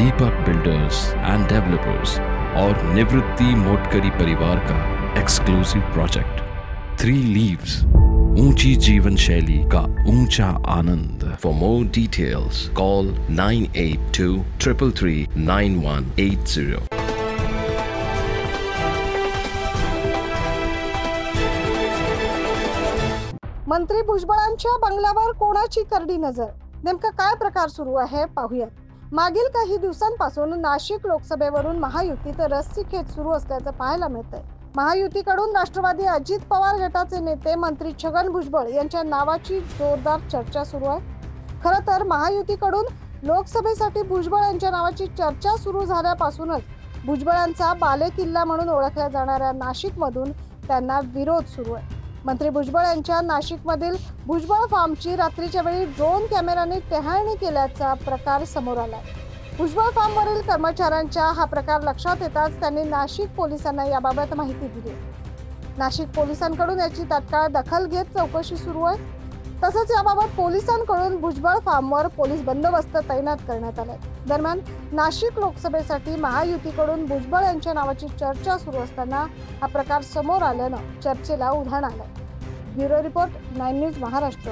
Deepak builders end developers और निवृत्ति मोटकरी परिवार का एक्सक्लूसिव प्रोजेक्ट 3 लीव्स, ऊंची जीवन शैली का ऊंचा आनंद। For more details call 9823339180। मंत्री भुजबळांच्या बंगल्यावर कोणाची करडी नजर? नेमका काय प्रकार सुरू आहे पाहूया। मागील काही दिवसांपासून नाशिक लोकसभेवरून महायुतीत रस्सीखेच सुरू असल्याचं पाहायला मिळतंय। महायुतीकडून राष्ट्रवादी अजित पवार गटाचे नेते मंत्री छगन भुजबळ यांच्या नावाची जोरदार चर्चा सुरू आहे। खरं तर महायुतीकडून लोकसभेसाठी भुजबळ यांच्या नावाची चर्चा सुरू झाल्यापासूनच भुजबळांचा बालेकिल्ला म्हणून ओळखल्या जाणाऱ्या नाशिकमधून त्यांना विरोध सुरू आहे। मंत्री भुजबळ यांच्या नाशिकमधील भुजबळ फार्मची रात्रीच्या वेळी ड्रोन कॅमेराने टेहाळणी केल्याचा प्रकार समोर आलाय। भुजबळ फार्मवरील कर्मचाऱ्यांच्या हा प्रकार लक्षात येताच त्यांनी नाशिक पोलिसांना याबाबत माहिती दिली। नाशिक पोलिसांकडून याची तात्काळ दखल घेत चौकशी सुरू आहे। तसंच याबाबत पोलिसांकडून भुजबळ फार्मवर पोलीस बंदोबस्त तैनात करण्यात आलाय। दरम्यान नाशिक लोकसभेसाठी महायुतीकडून भुजबळ यांच्या नावाची चर्चा सुरू असताना हा प्रकार समोर आल्यानं चर्चेला उधाण आलंय। Bureau report 9 news Maharashtra.